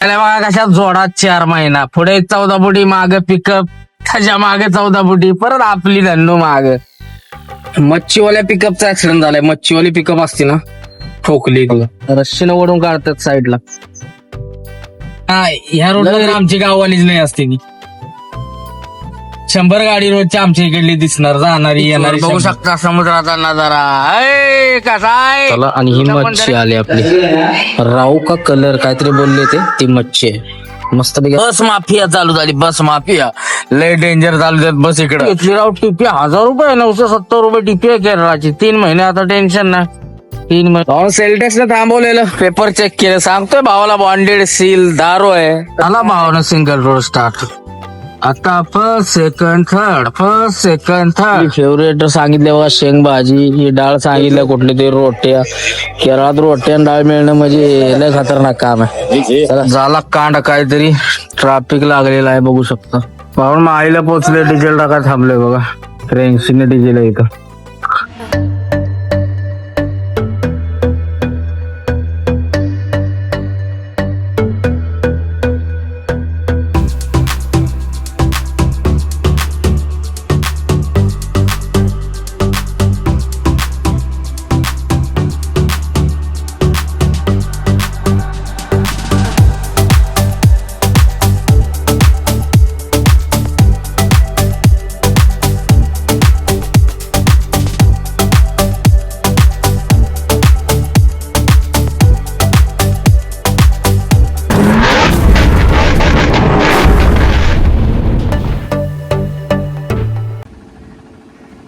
त्याला बघा कशा जोडात 4 महिना पुढे 14 फुटी माग पिकअप त्याच्या मागे 14 फुटी परत आपली धन्नू माग. मच्छीवाल्या पिकअपचा ऍक्सिडेंट झालाय. मच्छीवाली पिकअप असते ना ठोकली रश्शीनं ओढून काढतात साईडला. हा ह्या रोडला आमची गाववालीच नाही असते की 100 गाडी रोजची आमच्या इकडली दिसणार जाणारी येणारी. बघू शकता समुद्राचा नजारा कसा आहे. आणि ही मच्छी आली आपली राहू का कलर काहीतरी बोलले ती मच्छी आहे मस्त. बस माफिया चालू झाली. बस माफिया लय डेंजर चालू झाली. बस इकडे घेतली राव टिपी 1000 रुपये 970 रुपये टिपी आहे केरळाची. 3 महिने आता टेन्शन नाही. 3 महिने सेलटेक्सने थांबवलेलं पेपर चेक केलं. सांगतोय भावाला बॉन्डेड सील दारू आहे. आला भावानं सिंगल रोड स्टार्ट. आता फर्स्ट सेकंड थर्ड फेवरेट सांगितले बघा शेंग भाजी. ही डाळ सांगितलं कुठली तरी रोट्या. केरळात रोट्या डाळ मिळणं म्हणजे लय खतरनाक काम आहे. झाला कांड काहीतरी ट्रॅफिक लागलेला आहे बघू शकता. पाहून माळीला पोहोचले डिझेल टाका थांबले बघा. 83 डिझेल आहे इथं.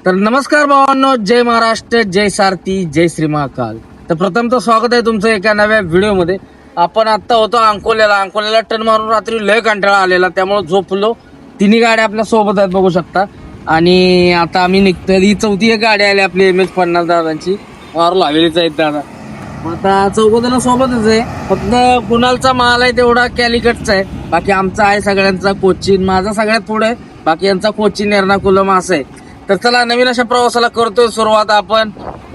तर नमस्कार भावांनो, जय महाराष्ट्र, जय सारथी, जय श्री महाकाल. तर प्रथम तर स्वागत आहे तुमचं एका नव्या व्हिडिओमध्ये. आपण आता होतो अंकोल्याला टर्न मारून रात्री लय कंटाळा आलेला त्यामुळे झोपलो. 3 गाड्या आपल्या सोबत आहेत बघू शकता. आणि आता आम्ही निघतो. ही 4थी गाडी आली आपली MH50 दादांची. मारू हवेलीच आहेत दादा. आता 4 जण सोबतच आहे. फक्त कुणालचा माल आहे तेवढा कॅलिकटचा आहे. बाकी आमचा आहे सगळ्यांचा कोचिन. माझा सगळ्यात पुढे आहे. बाकी यांचा कोचिन एर्नाकुलम असं आहे. तर चला नवीन अशा प्रवासाला करतोय सुरुवात आपण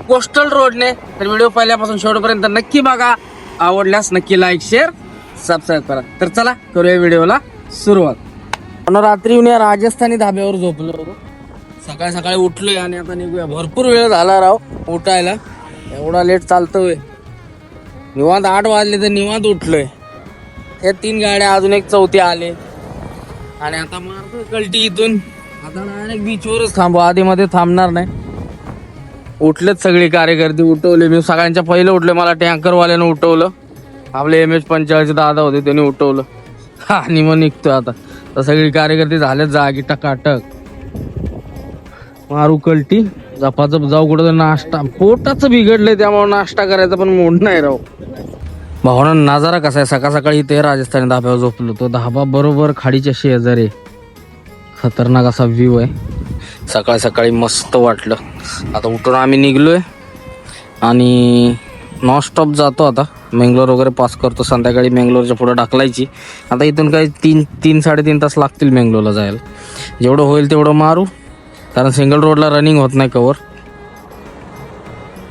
कोस्टल रोडने. तर व्हिडिओ पहिल्यापासून शेवटपर्यंत नक्की बघा. आवडल्यास नक्की लाईक शेअर सबस्क्राईब करा. तर चला करूया व्हिडिओला सुरुवात. रात्री येऊन या राजस्थानी धाब्यावर झोपलो होतो. सकाळी उठलोय आणि आता निघूया. भरपूर वेळ झाला राव उठायला. एवढा लेट चालतोय. निवांत 8 वाजले तर निवांत उठलोय. हे 3 गाड्या अजून एक 4थी आले आणि आता मारतोय कल्टी इथून. आता डायरेक्ट बीचवरच थांबू. आधी मध्ये थांबणार नाही. उठलेच सगळे कार्यकर्ते. उठवले मी सगळ्यांच्या पहिले उठले. मला टँकरवाल्यानं उठवलं. आपले MH45 दादा होते त्यांनी उठवलं आणि मग निघतोय आता. तर सगळी कार्यकर्ते झाले जागी टकाटक. मारू कल्टी जपाजप जाऊ कुठं. नाश्ता पोटाच बिघडलंय त्यामुळे नाश्ता करायचा पण मूड नाही राव. भावना नजारा कसा आहे. सकाळी ते राजस्थानी धाब्यावर झोपलो. तो धाबा बरोबर खाडीच्या शेजारी. खतरनाक असा व्ह्यू आहे. सकाळी मस्त वाटलं. आता उठून आम्ही निघलोय आणि नॉनस्टॉप जातो. आता मेंगलोर वगैरे पास करतो. संध्याकाळी मेंगलोरच्या पुढे ढकलायची. आता इथून काही 3-3.5 तास लागतील मेंगलोरला जायला. जेवढं होईल तेवढं मारू कारण सिंगल रोडला रनिंग होत नाही कवर.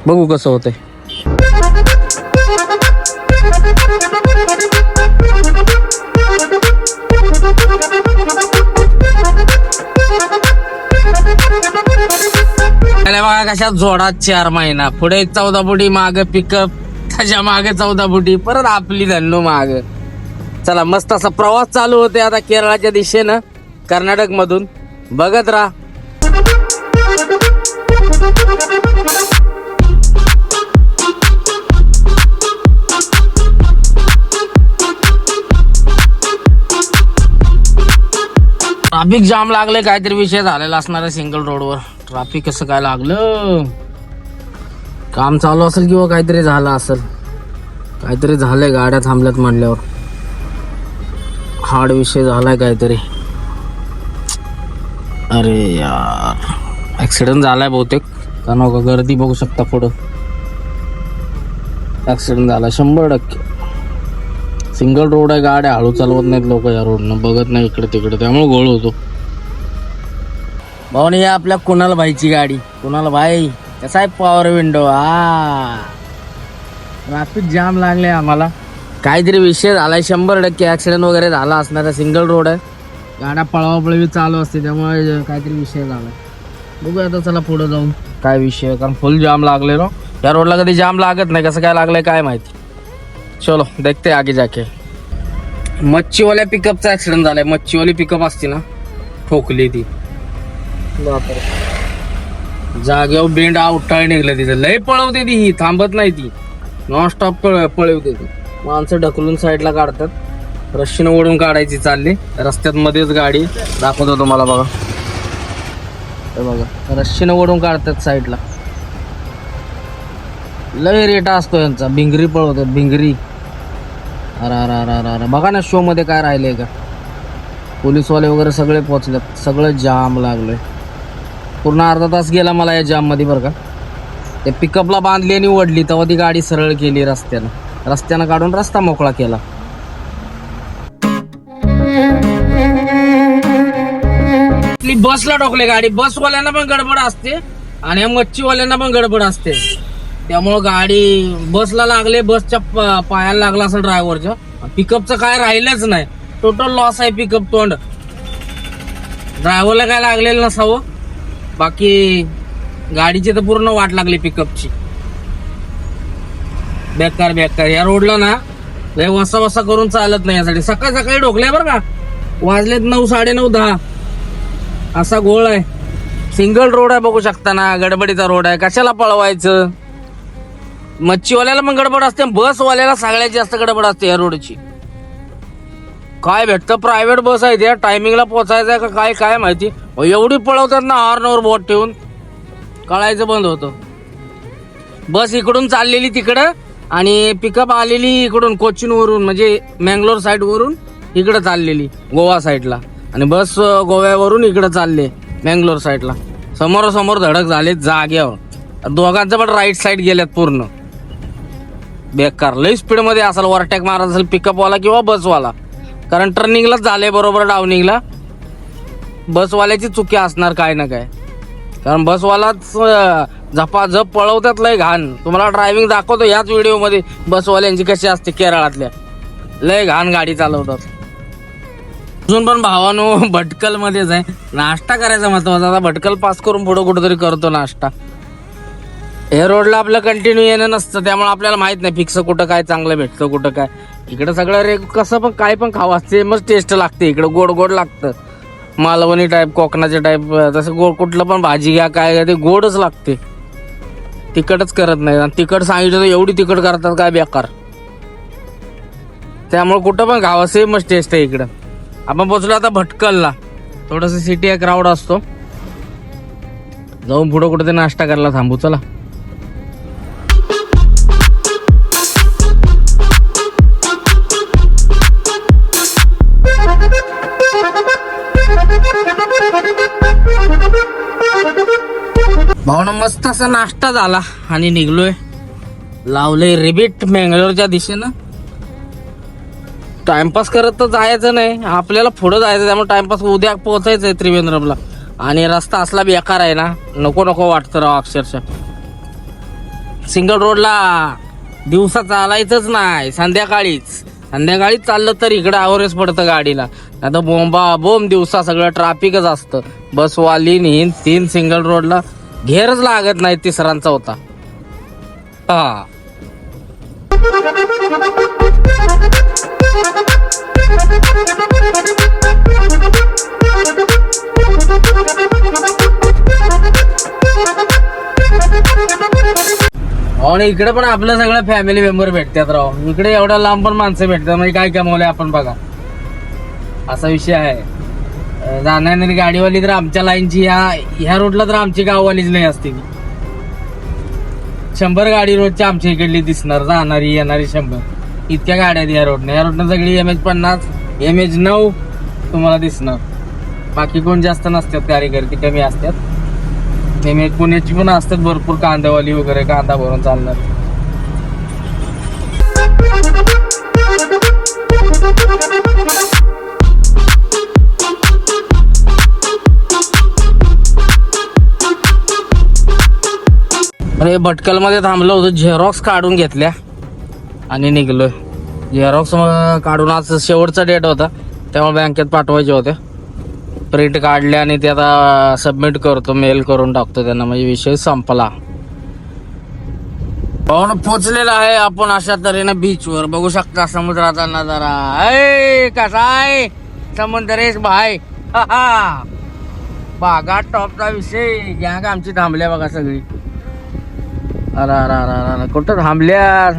बघू कसं होतंय. बघा कशा जोडात 4 महिना पुढे 14 फुटी माग पिकअप त्याच्या मागे 14 फुटी परत आपली धन्नू माग. चला मस्त असा प्रवास चालू होते आता केरळाच्या दिशेनं कर्नाटक मधून. बघत राहा. ट्रॅफिक जाम लागले. काहीतरी विषय झालेला असणार आहे सिंगल रोडवर. ट्रॅफिक कसं काय लागलं. काम चालू असेल किंवा काहीतरी झालं असेल. काहीतरी झालंय गाड्या थांबल्यात म्हणल्यावर. हार्ड विषय झालाय काहीतरी. अरे यार ऍक्सिडेंट झालाय बहुतेक. कारण गर्दी बघू शकता पुढं. ऍक्सिडेंट झाला 100%. सिंगल रोड आहे. गाड्या हळू चालवत नाहीत लोक या रोडनं. बघत नाही इकडे तिकडे त्यामुळे घोळ होतो. भाऊनी या आपल्या कुणाल भाईची गाडी. कुणाल भाई कसा आहे पॉवर विंडो. ट्रॅफिक जाम लागले आम्हाला. काहीतरी विषय झालाय, 100% ऍक्सिडेंट वगैरे झाला असणार. सिंगल रोड आहे, गाड्या पळवापळवी चालू असते, त्यामुळे काहीतरी विषय झाला. बघूया आता, चला पुढे जाऊन काय विषय आहे. कारण फुल जाम लागले ना या रोडला, कधी जाम लागत नाही, कसं काय लागलंय काय माहिती. चलो देखते आगे जाके. मच्छीवाल्या पिकअपचा ऍक्सिडेंट झालाय. मच्छीवाली पिकअप असते ना, ठोकली ती, जागेवर बेंड उठाळ निघलं तिथं. लय पळवते ती, ही थांबत नाही ती, नॉनस्टॉप पळवते ती. माणसं ढकलून साईडला काढतात, रश्शीनं ओढून काढायची चालली रस्त्यात मध्येच गाडी. दाखवतो तुम्हाला, बघा बघा, रश्शीनं ओढून काढतात साईडला. लय रेटा असतो यांचा, भिंगरी पळवतात भिंगरी. अरे अरे अरे अरे, बघा ना शो मध्ये काय राहिलंय का. पोलीसवाले वगैरे सगळे पोचलेत, सगळं जाम लागलंय. पूर्ण अर्धा तास गेला मला या जाम मध्ये बरं का. ते पिकअपला बांधली आणि ओढली, तेव्हा ती गाडी सरळ केली रस्त्यानं काढून रस्ता मोकळा केला. बसला ठोकले गाडी. बसवाल्यांना पण गडबड असते आणि या मच्छीवाल्यांना पण गडबड असते, त्यामुळं गाडी बसला लागले, बसच्या पायाला लागला असेल ड्रायव्हरच्या. पिकअपचं काय राहिलंच नाही, टोटल लॉस आहे पिकअप तोंड. ड्रायव्हरला काय लागलेलं नसावं, बाकी गाडीची तर पूर्ण वाट लागली पिकअपची. बेकार या रोडला ना लय वसा वसा करून चालत नाही यासाठी. सकाळी ढोकले बरं का, वाजलेत 9, 9:30, 10 असा घोळ आहे. सिंगल रोड आहे, बघू शकता ना, गडबडीचा रोड आहे, कशाला पळवायचं. मच्छीवाल्याला पण गडबड असते, बसवाल्याला सगळ्यात जास्त गडबड असते या रोडची. काय भेटतं, प्रायव्हेट बस आहे त्या, टायमिंगला पोहोचायचं का काय काय माहिती. एवढी पळवतात ना हॉर्नवर बोट ठेवून, कळायचं बंद होतं. बस इकडून चाललेली तिकडं आणि पिकअप आलेली इकडून कोचीन वरून, म्हणजे मँगलोर साईड वरून इकडं चाललेली गोवा साईडला, आणि बस गोव्यावरून इकडं चालले मँगलोर साईडला. समोरासमोर धडक झाले जाग्यावर. दोघांचं पण राईट साईड गेल्यात पूर्ण. बेकार, लई स्पीड मध्ये असेल, ओव्हरटेक मारत असेल पिकअपवाला किंवा बसवाला. कारण टर्निंगलाच झाले बरोबर डाऊनिंगला. बसवाल्याची चुकी असणार काय ना काय, कारण बसवालाच झपाझप पळवतात लय घाण. तुम्हाला ड्रायव्हिंग दाखवतो याच व्हिडिओ मध्ये बसवाल्यांची कशी असते केरळातल्या. लय घाण गाडी चालवतात. अजून पण भावानो भटकल मध्येच आहे. नाश्ता करायचा महत्वाचा. आता भटकल पास करून पुढं कुठेतरी करतो नाश्ता. हे रोडला आपलं कंटिन्यू येणं नसतं, त्यामुळे आपल्याला माहित नाही फिक्स कुठं काय चांगलं भेटतं कुठं काय. इकडं सगळं कसं पण काय पण खावं असते, मग टेस्ट लागते. इकडं गोड गोड लागतं, मालवणी टाईप, कोकणाचे टाईप, तसं गोड कुठलं पण भाजी घ्या काय ते गोडच लागते, तिखटच करत नाही. आणि तिखट सांगितलं तर एवढी तिखट करतात काय बेकार. त्यामुळे कुठं पण खावं सेमच टेस्ट आहे इकडं. आपण पोचलो आता भटकलला. थोडस सिटी आहे, क्राऊड असतो. जाऊन पुढं कुठं ते नाश्ता करायला थांबू, चला. भावना मस्त असा नाश्ता झाला आणि निघलोय. लावलंय रिबीट मँगलोरच्या दिशेनं. टाइमपास करत तर जायचं नाही, आपल्याला पुढं जायचं. त्यामुळे टाइमपास उद्या पोहोचायचंय त्रिवेंद्रमला. आणि रस्ता असला बेकार आहे ना, नको नको वाटतं राव अक्षरशः. सिंगल रोडला दिवसा चालायचंच नाही, संध्याकाळीच चाललं तर इकडं आवरेज पडतं गाडीला. आता बोंब दिवसा सगळं ट्रॅफिकच असतं. बसवाली हिन तीन सिंगल रोडला घेरच लागत नाही, तिसऱ्यांचा होता. हा आणि इकडे पण आपलं सगळं फॅमिली मेंबर भेटतात राव. इकडे एवढ्या लांब पण माणसं भेटतात, म्हणजे काय कमवले आपण बघा, असा विषय आहे. जाणारी गाडीवाली तर आमच्या लाईनची, ह्या रोडला तर आमची गाववालीच नाही असते. 100 गाडी रोजच्या आमच्या इकडली दिसणार, जाणारी येणारी 100. इतक्या गाड्या आहेत या रोडनं सगळी MH50 MH9 तुम्हाला दिसणार. बाकी कोण जास्त नसतात, कार्यकर्ते कमी असतात. पुण्याची पण असतात भरपूर, कांदावाली वगैरे, कांदा भरून चालणार. अरे भटकल मध्ये थांबलो होतो, झेरॉक्स काढून घेतल्या आणि निघलोय. झेरॉक्स काढून आज शेवटचा डेट होता त्यामुळे बँकेत पाठवायचे होते. प्रिंट काढले आणि ते आता सबमिट करतो, मेल करून टाकतो त्यांना, म्हणजे विषय संपला. पाहून पोचलेला आहे आपण अशा तऱ्हेनं बीचवर. बघू शकता समुद्राचा नजारा. कसा आहे समुद्रेश भाई. बागा टॉपचा विषय. गॅंग आमची थांबल्या बघा सगळी. अरे अरे अरे अरे कुठं थांबल्या.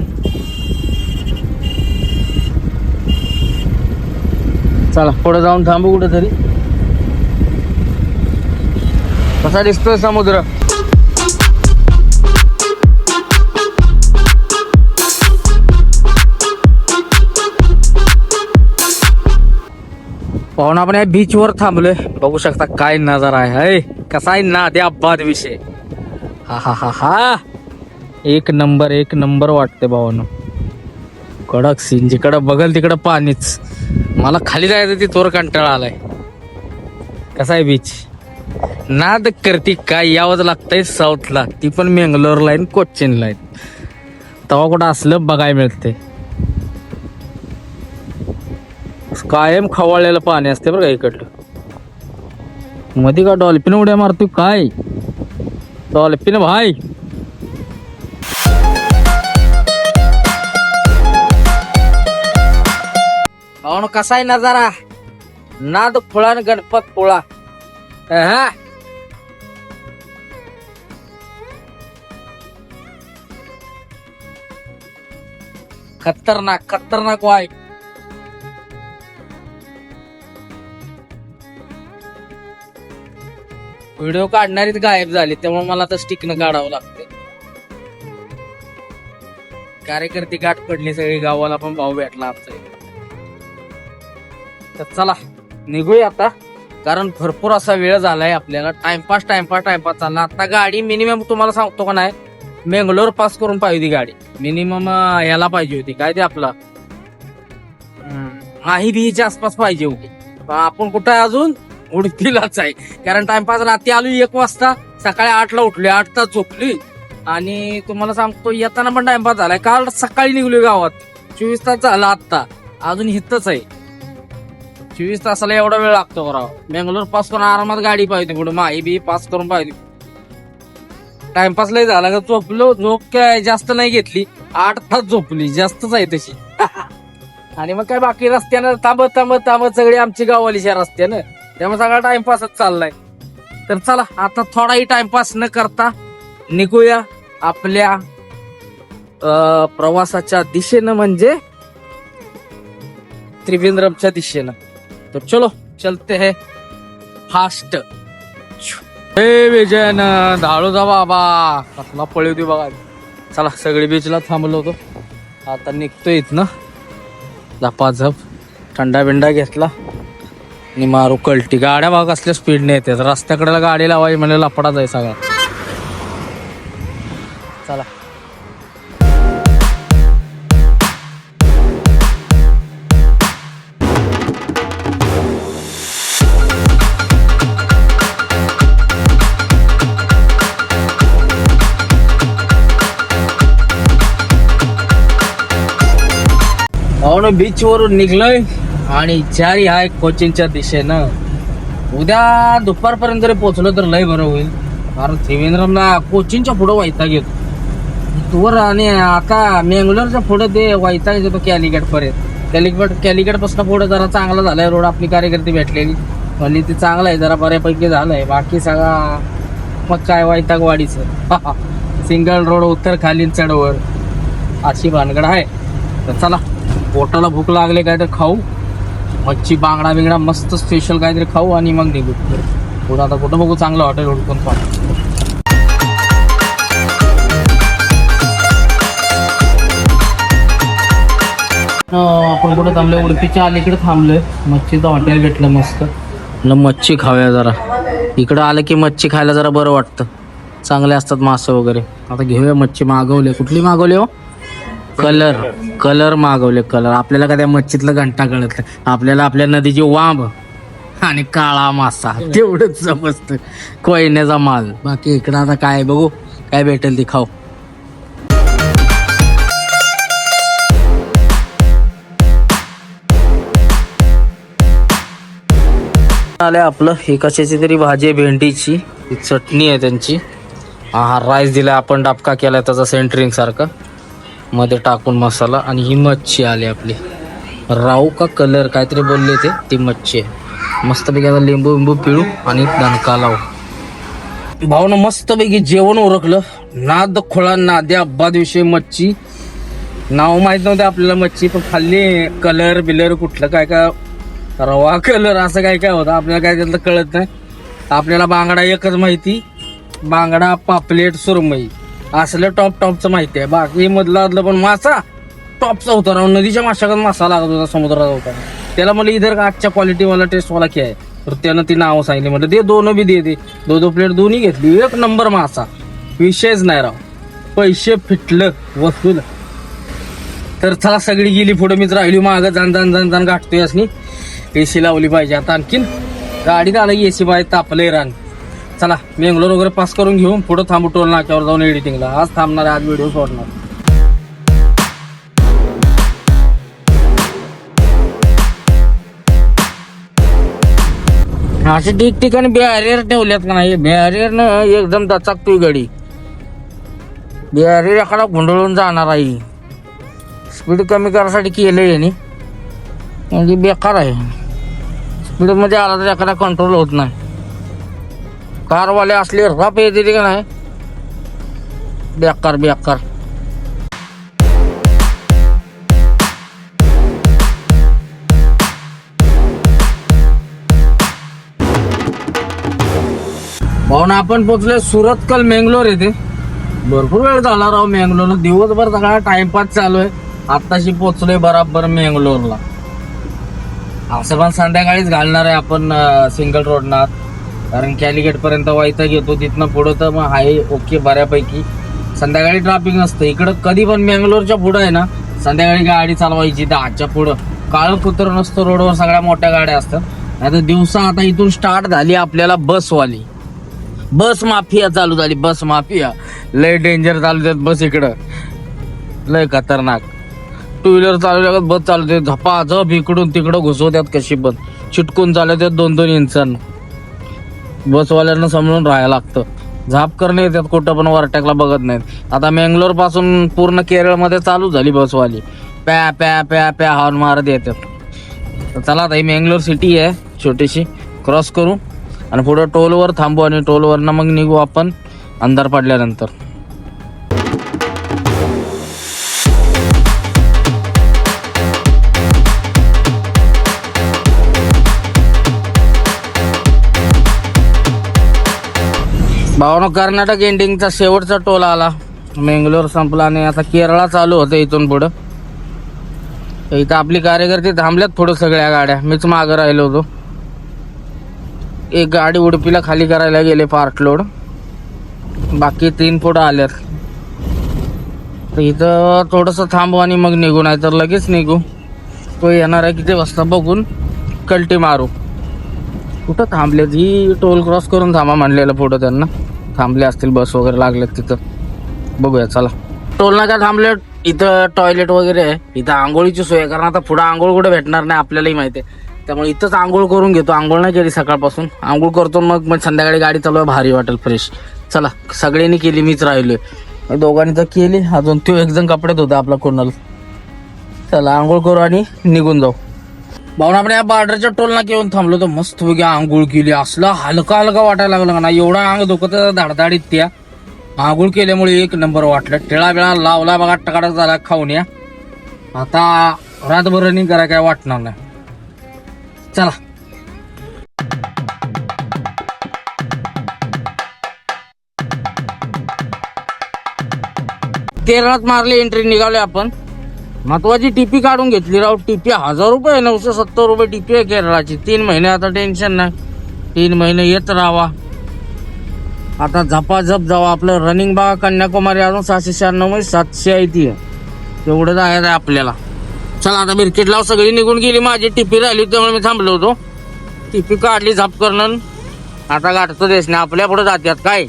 चला पुढे जाऊन थांबू कुठेतरी. कसा दिसतोय समुद्र. पाहून आपण या बीचवर थांबलोय. बघू शकता काय नजारा आहे. कसा आहे ना त्या बाद विषय. हा हा हा हा एक नंबर एक नंबर वाटते भावानं. कडक सीन. जिकडं बघल तिकडं पाणीच. मला खाली जायचं ती तोर कंटाळा आलाय. कसा आहे बीच. नाद करती काय यावंच लागतंय साऊथला, ती पण मेंगलोर लाईन कोचिन लाईन. तेव्हा कुठं असलं बघायला मिळते. कायम खवळलेलं पाणी असते बरं का इकडलं. मध्ये का डॉल्फिन उड्या मारतोय काय. डॉल्फिन भाई. कसा आहे नजारा. नाद फुळा आणि गणपत पोळा. खतरनाक खतरनाक वाय. व्हिडिओ काढणारीच गायब झाली त्यामुळे मला आता स्टिकनं काढावं लागते. कार्यकर्ते गाठ पडली सगळी. गावाला पण भाऊ भेटला आमचा. तर चला निघूया आता, कारण भरपूर असा वेळ झालाय आपल्याला. टाइमपास चालला. आता गाडी मिनिमम तुम्हाला सांगतो का नाही, मेंगलोर पास करून पाहिजे होती गाडी. मिनिमम याला पाहिजे होती काय ते आपला माही बीच्या आसपास पाहिजे होती. आपण कुठं आहे अजून उडपीलाच आहे. कारण टाइमपास रात्री आलो 1 वाजता, सकाळी 8ला उठली, 8 तास झोपली. आणि तुम्हाला सांगतो येताना पण टाइमपास झालाय. काल सकाळी निघलोय गावात, 24 तास झाला. आता अजून हितच आहे. 24 तासाला एवढा वेळ लागतो बरोबर. बेंगलोर पास करून आरामात गाडी पाहिजे पुढे. माही बी पास करून पाहिजे. टाइमपास लय झाला का. झोपलो. झोप काय जास्त नाही घेतली, 8 तास झोपली. जास्तच आहे तशी. आणि मग काय बाकी रस्त्यानं थांबत सगळी आमची गाववालीच्या रस्त्यानं, त्यामुळे सगळा टाइमपासच चाललाय. तर चला आता थोडाही टाइमपास न करता निघूया आपल्या प्रवासाच्या दिशेनं, म्हणजे त्रिवेंद्रमच्या दिशेनं. तो चलो चलते है फास्ट. हे विजयन धाळू जा बाबा. कसला पळी होती बघा. चला सगळी बीचला थांबलो होतो. आता निघतोय इथनं झपाझप. थंडा बिंडा घेतला आणि मारू कल्टी. गाड्या बघा कसल्या स्पीडने येतात. रस्त्याकडे गाडी लावायची म्हणजे लपडा जाय सगळा. चला बीच वरून निघलोय आणि जारी आहे कोचिनच्या दिशेनं. उद्या दुपारपर्यंत जरी पोहोचलो तर लय बरं होईल. कारण त्रिवेंद्रमला कोचिनच्या पुढं वैताग येतो तोवर. आणि आता मेंगलोरच्या पुढे ते वैताग येतो कॅलिकट पर्यंत. कॅलिकट पासून पुढे जरा चांगला झालाय रोड. आपली कार्यकर्ती भेटलेली म्हणजे ते चांगलं आहे, जरा बऱ्यापैकी झालंय. बाकी सगळा मग काय वैतागवाडीचं. सिंगल रोड उत्तर खाली चढवर अशी भानगड आहे. तर चला पोटाला भूक लागले काय तर खाऊ. मच्छी बांगडा बिंगडा मस्त स्पेशल काहीतरी खाऊ आणि मग निघू पुढं. आता कुठं बघू चांगलं हॉटेल हुडकून पाहू. आपण कुठं थांबलोय. उडपीच्या अलीकडे थांबलोय. मच्छीचं हॉटेल भेटलं मस्त. मच्छी खाऊया जरा. इकडं आलं की मच्छी खायला जरा बरं वाटतं. चांगले असतात मासे वगैरे. आता घेऊया मच्छी. मागवले. कुठली मागवली हो. कलर मागवले. कलर आपल्याला का त्या मच्छीतलं घंटा कळत नाही. आपल्याला आपल्या नदीची वांब आणि काळा मासा तेवढंच समजतं. कोयण्याचा माल. बाकी इकडं आता काय बघू काय भेटेल ती खाऊ. आलं आपलं हे कशाची तरी भाजी आहे, भेंडीची. ही चटणी आहे त्यांची. हा राईस दिला आपण, डाबका केला त्याचा सेंटरिंग सारखा, मध्ये टाकून मसाला. आणि ही मच्छी आली आपली, राऊ का कलर काहीतरी बोलले ते, ती मच्छी आहे. मस्तपैकी आता लिंबू बिंबू पिळू आणि दणका लावू. भाऊन मस्तपैकी जेवण उरकलं. नाद खोळा नाद्या अब्बादिवशी मच्छी. नाव माहित नव्हते आपल्याला मच्छी, पण खाल्ली. कलर बिलर कुठलं काय काय, रवा कलर असं काय काय होतं आपल्याला काय त्यातलं कळत नाही. आपल्याला बांगडा एकच माहिती, बांगडा पापलेट सुरमई असलं टॉपचं माहिती आहे. बाकी मधलं आदलं पण मासा टॉपचा होता राव. नदीच्या माशाकडे मासा लागत होता, समुद्रात होता. त्याला मला इधर का आजच्या क्वालिटीवाला टेस्टवाला काय आहे, तर त्यानं ती नावं सांगितली. म्हटलं ते दोन बी दे, दो प्लेट दोन्ही घेतली. एक नंबर मासा, विषयच नाही राव. पैसे फिटलं वसूल. तर चला सगळी गेली पुढे, मीच राहिली मागं. जाण गाठतोय असनी. एसी लावली पाहिजे आता आणखीन. गाडीत आलं की एसी पाहिजे, तापलंय रान. चला मेंगलोर वगैरे पास करून घेऊन पुढं थांबू टोल नाक्यावर जाऊन एडिटिंगला. आज थांबणार आहे, आज व्हिडिओ सोडणार. असे ठिकठिकाणी बॅरियर ठेवल्यात का नाही, बॅरियरनं एकदम दचाकतोय गाडी. बॅरियर एखादा गुंडळून जाणार आहे. स्पीड कमी करायसाठी केलंय यांनी, म्हणजे बेकार आहे. स्पीड मध्ये आला तर एखादा कंट्रोल होत नाही. कारवाले असले रफ येते का नाही, बेकार. भाऊन आपण पोचलोय सुरतकल मेंगलोर येथे. भरपूर वेळ झाला राव मेंगलोरला, दिवसभर सगळा टाइमपास चालू आहे. आत्ताशी पोचलोय बराबर मेंगलोरला. असं पण संध्याकाळीच घालणार आहे आपण सिंगल रोडना, कारण कॅलिगेट पर्यंत वायता घेतो. तिथनं पुढं तर मग आहे ओके बऱ्यापैकी. संध्याकाळी ट्रॅफिक नसतं इकडं कधी पण. मेंगलोरच्या पुढं आहे ना संध्याकाळी गाडी चालवायची 10च्या पुढं. काळं कुत्र नसतं रोडवर, सगळ्या मोठ्या गाड्या असतात. नाही तर दिवसा आता इथून स्टार्ट झाली आपल्याला बसवाली. बस माफिया चालू झाली, बस माफिया. लय डेंजर चालू देत बस इकडं, लय खतरनाक. टू व्हीलर चालवल्या बस चालवते, झपाझप इकडून तिकडं घुसवत्यात कशी बस. चिटकून चालवतात 2-2 इंचांना. बसवाल्यांना समजून राहायला लागतं. झाप करणे येतात कुठं पण, ओव्हरटेकला बघत नाहीत. आता मेंगलोर पासून पूर्ण केरळमध्ये चालू झाली बसवाली. प्या प्या प्या प्या हॉर्न मारत येतात. चला आता ही मेंगलोर सिटी आहे छोटीशी, क्रॉस करू आणि पुढं टोलवर थांबू आणि टोलवरनं मग निघू आपण अंधार पडल्यानंतर. भावना कर्नाटक एंडिंगचा शेवटचा टोल आला. मेंगलोर संपला आणि आता केरळा चालू होतं इथून पुढं. इथं आपली कार्यकर्ते थांबल्यात पुढं सगळ्या गाड्या. मीच मागं राहिलो होतो. एक गाडी उडपीला खाली करायला गेले पार्ट लोड, बाकी 3 पुढं आल्यात. तर इथं थोडंसं थांबू आणि मग निघू, नाही तर लगेच निघू. तो येणार आहे किती वाजता बघून कल्टी मारू. कुठं थांबलेत, ही टोल क्रॉस करून थांबा म्हणलेलं पुढं त्यांना. थांबले असतील, बस वगैरे लागलेत तिथं. बघूया चला. टोल नाका थांबले. इथं टॉयलेट वगैरे आहे, इथं आंघोळीची सोय आहे. कारण आता पुढं आंघोळ कुठे भेटणार नाही आपल्यालाही माहिती आहे. त्यामुळे इथंच आंघोळ करून घेतो. आंघोळ नाही केली सकाळपासून, आंघोळ करतो मग संध्याकाळी गाडी चालू भारी वाटेल, फ्रेश. चला सगळ्यांनी केली, मीच राहिलोय. दोघांनी तर केली, अजून तो एक जण कपड्यात होता आपला कोणाला. चला आंघोळ करू आणि निघून जाऊ. भाऊन आपण या बॉर्डरच्या टोल नाक्यावर येऊन थांबलो तर मस्त वगैरे आंघोळ केली. असला हलका वाटायला लागला ना, एवढा अंग दुखत धाडधाडीत. त्या आंघोळ केल्यामुळे एक नंबर वाटलं. टिळा बिळा लावला बघा, टकाटक झाला खाऊन. या आता रातभर रनिंग करायला काय वाटणार नाही. चला केरळात मारली एंट्री, निघालोय आपण. महत्वाची टीपी काढून घेतली राव. टीपी 1000 रुपये, 970 रुपये टीपी आहे केरळाची. 3 महिने आता टेन्शन नाही, 3 महिने येत राहावा. आता झपाझप जावा. आपलं रनिंग बघा कन्याकुमारी अजून 696 700 आहे ती. तेवढं जायचं आहे आपल्याला. चला आता बिरकीट लाव. सगळी निघून गेली, माझी टिपी राहिली त्यामुळे मी थांबलो होतो. टिपी काढली झाप करणं. आता गाठतो देश नाही, आपल्या पुढे जात्यात काय.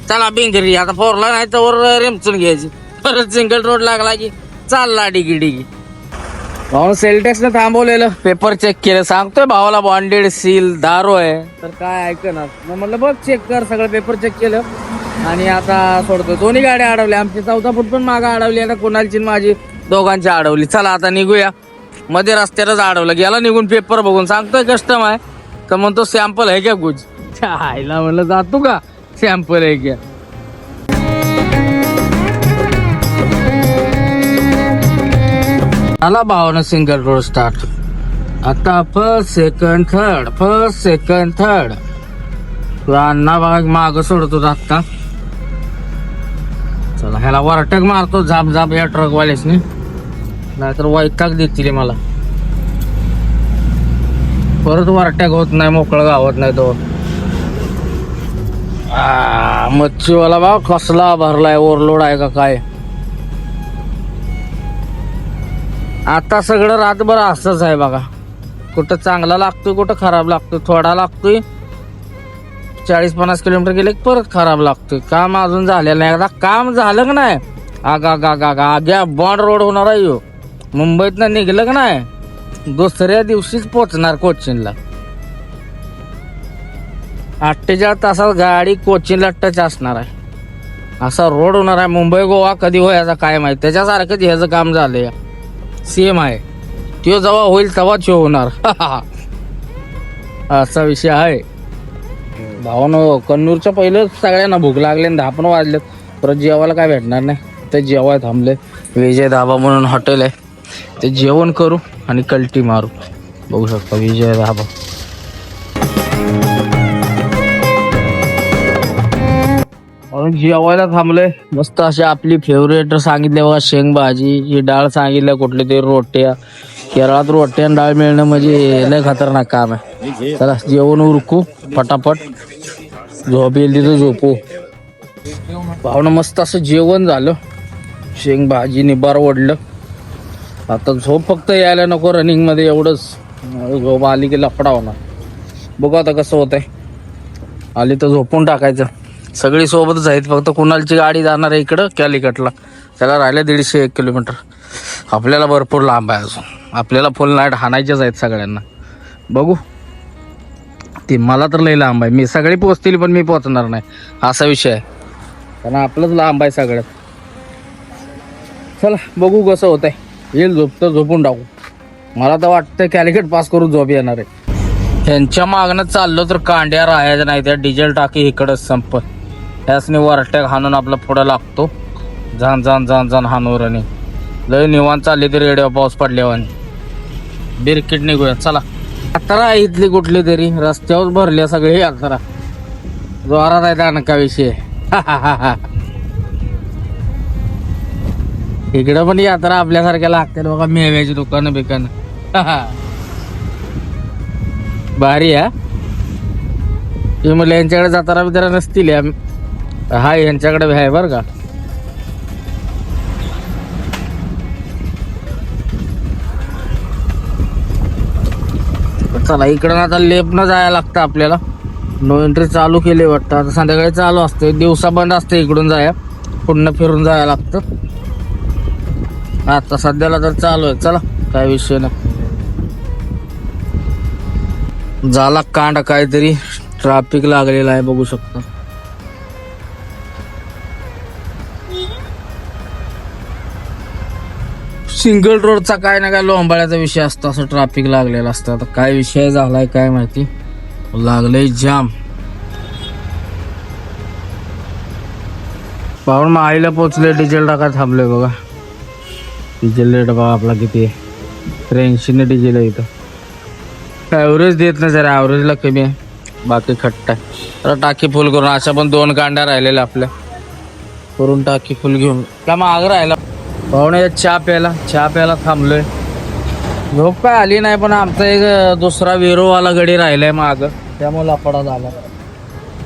चला बिंगरी आता फोरला नाही तर रेमचून घ्यायची. परत सिंगल रोड लागला की चालला डिगी. भाऊ सेल टॅक्सने थांबवलेलं, पेपर चेक केलं, सांगतोय भावाला बॉन्डेड सील दारू आहे, तर काय ऐकणार. मग म्हटलं बघ चेक कर, सगळं पेपर चेक केलं आणि आता सोडतो. दोन्ही गाड्या अडवल्या, आमची 14 फूट पण मागं अडवली, आता कोणाची माझी दोघांची अडवली. चला आता निघूया. मध्ये रस्त्यावरच अडवलं, गेला निघून पेपर बघून. सांगतोय कस्टम आहे तर म्हणतो सॅम्पल आहे क्या कुछ. आईला म्हणलं जातो का सॅम्पल आहे क्या. आला भावानं सिंगल रोड स्टार्ट. आता फर्स्ट सेकंड थर्ड अण्णा बघा माग सोडतो आता. चला ह्याला वरटक मारतो झाप झाप या ट्रकवाल्यासनी, नाहीतर वैताग देतील मला. परत वरटॅक होत नाही, मोकळं गावत नाही तो. मच्छीवाला बा कसला भरलाय, ओव्हरलोड आहे का काय. आता सगळं रातभर असंच आहे बघा. कुठं चांगला लागतोय, कुठं खराब लागतोय. थोडा लागतोय 40-50 किलोमीटर गेले परत खराब लागतोय. काम अजून झालेलं नाही. एकदा काम झालं का नाही आग्या बॉन्ड रोड होणार आहे ह्यो. मुंबईतनं निघलं का नाही दुसऱ्या दिवशीच पोचणार कोचिनला. 48 तासात गाडी कोचिनला टच असणार आहे. असा रोड होणार आहे. मुंबई गोवा कधी व्हायचा काय माहिती. त्याच्यासारखंच ह्याचं काम झालंय, सेम आहे. तो जेव्हा होईल तेव्हा तो होणार. असा विषय आहे भावानो. कन्नूरच्या पहिलं सगळ्यांना भूक लागली, 10 पण वाजलेत. परत जेवायला काय भेटणार नाही, ते जेवाय थांबले. विजय धाबा म्हणून हॉटेल आहे, ते जेवण करू आणि कल्टी मारू. बघू शकता विजय धाबा. म्हणून जेवायला थांबले. मस्त अशी आपली फेवरेट सांगितले बघा, शेंग भाजी, ही डाळ सांगितल्या, कुठली तरी रोट्या. केरळात रोट्या आणि डाळ मिळणं म्हणजे लय खतरनाक काम आहे. चला जेवण उरकू पटापट, झोप येईल तिथं झोपू. भावनं मस्त असं जेवण झालं, शेंग भाजी निबार ओढलं. आता झोप फक्त यायला नको रनिंग मध्ये, एवढंच. झोप आली की लफडा होणार. बघू आता कसं होतंय. आली तर झोपून टाकायचं. सगळी सोबतच आहेत, फक्त कुणालची गाडी जाणार आहे इकडं कॅलिकटला. त्याला राहिलं 150-1 किलोमीटर. आपल्याला भरपूर लांब आहे अजून. आपल्याला फुल नाईट हाणायच्याच आहेत सगळ्यांना. बघू, ती मला तर लई लांब आहे. मी सगळी पोचतील पण मी पोचणार नाही, असा विषय आहे. कारण आपलंच लांब आहे सगळ्यात. चला बघू कसं होत आहे. येईल झोप तर झोपून टाकू. मला तर वाटतं कॅलिकट पास करून झोप येणार आहे. ह्यांच्या मागणं चाललो तर कांड्या राहायचं नाही. त्या डिझेल टाकी इकडंच संपत. त्यासनी वरटॅक हाणून आपला पुढं लागतो. जाण हानवर आणि लय निवांत चालली तरी रेडिओ पाऊस पडल्यावर बिरकिट निघूया. चला यात्रा इथली कुठली तरी रस्त्यावर भरल्या सगळी यात्रा. जोरात आहे अनका विषय. इकडं पण यात्रा आपल्यासारख्या लागते बघा, मेव्याची दुकानं बिकानं. भारी आहे. हे म्हटलं यांच्याकडे जाताना बितारा नसतील. हाय यांच्याकडे आहे बरं का. चला इकडं आता लेपनं जायला लागतं आपल्याला. नो एंट्री चालू केली वाटतं. आता संध्याकाळी चालू असते, दिवसा बंद असते. इकडून जाया पुन्हा फिरून जायला लागतं. आता सध्याला तर चालू आहे. चला काय विषय नाही. झाला कांड काहीतरी, ट्रॅफिक लागलेला आहे बघू शकता. सिंगल रोडचा काय ना काय लोंबाळ्याचा विषय असतो, असं ट्रॅफिक लागलेला असतं. आता काय विषय झालाय काय माहिती, लागलंय जाम. पाहून मग आईला पोचले, डिझेल टाका थांबलोय बघा. डिझेल रेट बघा आपला किती आहे, 83 डिझेल आहे इथं. ॲव्हरेज देत नाही जरा, ॲव्हरेजला कमी आहे, बाकी खट्ट आहे. तर टाकी फुल करून, अशा पण 2 कांड्या राहिलेल्या आपल्या, करून टाकी फुल घेऊन का माग राहिला. पाहुणे चहा प्यायला थांबलोय. झोप काय आली नाही, पण आमचा एक दुसरा विरोवाला गडी राहिलाय माग, त्यामुळे लफडा झाला.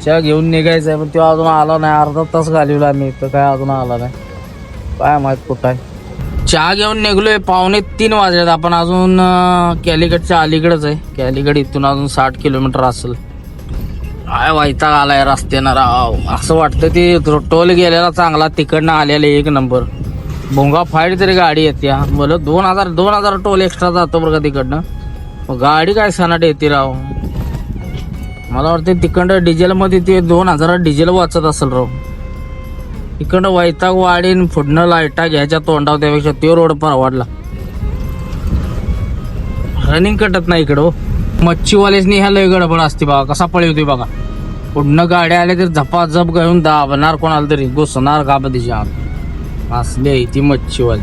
चहा घेऊन निघायचा आहे पण तो अजून आला नाही. अर्धा तास घालवला मी तर काय अजून आला नाही, काय माहित कुठं आहे. चहा घेऊन निघलोय, 2:45 वाजलेत. आपण अजून कॅलिकटच्या अलीकडेच आहे. कॅलिकट इथून अजून 60 किलोमीटर असेल. काय वैताग आलाय रस्त्यानं राव. असं वाटतं ते टोल गेलेला चांगला, तिकडनं आलेला 1 नंबर. भोंगा फाईट तरी गाडी येते मला 2000 टोल एक्स्ट्रा जातो बरं का तिकडनं. मग गाडी काय सनाट येते राव. मला वाटते तिकडं डिझेल मध्ये ते 2000 डिझेल वाचत असेल राव. इकडं वैताग वाढीन फुडणं लाईटा घ्यायच्या तोंडावर त्यापेक्षा तो रोड परवडला. रनिंग कटत नाही इकडं. मच्छीवालेच ह्या लय गडबड असते बघा कसा पळवतोय बघा. पुढनं गाड्या आल्या तर झपाझप घेऊन दाबणार कोणाला तरी घुसणार गाबदीच्या आत. असले ती मच्छीवाली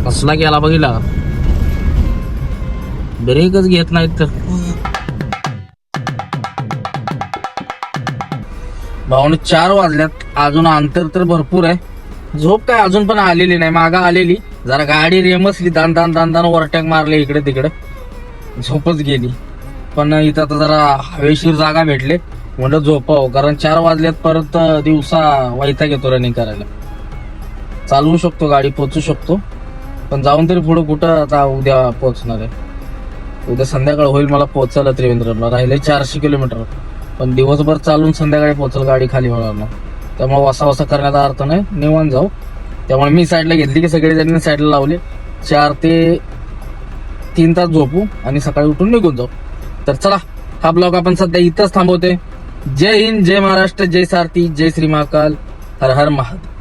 कसला गेला बघितला ब्रेकच घेत नाहीत तर. भाऊन 4 वाजल्यात अजून अंतर तर भरपूर आहे. झोप काय अजून पण आलेली नाही. मागा आलेली जरा गाडी रेमसली दान दान दान दान ओव्हरटेक मारले इकडे तिकडे झोपच गेली. पण इथं आता जरा हवेशीर जागा भेटले म्हणलं झोपावं कारण 4 वाजल्यात परत दिवसा वैताग येतो रनिंग करायला. चालवू शकतो गाडी पोचू शकतो पण जाऊन तरी पुढं कुठं आता उद्या पोहोचणार आहे. उद्या संध्याकाळ होईल मला पोहोचायला त्रिवेंद्रमला. राहिले 400 किलोमीटर पण दिवसभर चालून संध्याकाळी पोहोचल गाडी खाली होणार. त्यामुळे वसा वसा करण्याचा अर्थ नाही निवांत जाऊ. त्यामुळे मी साईडला घेतली की सगळे जण साईडला लावले. 4 ते 3 तास झोपू आणि सकाळी उठून निघून जाऊ. तर चला हा ब्लॉग आपण सध्या इथंच थांबवतोय. जय हिंद, जय महाराष्ट्र, जय सारथी, जय श्री महाकाल, हर हर महादेव.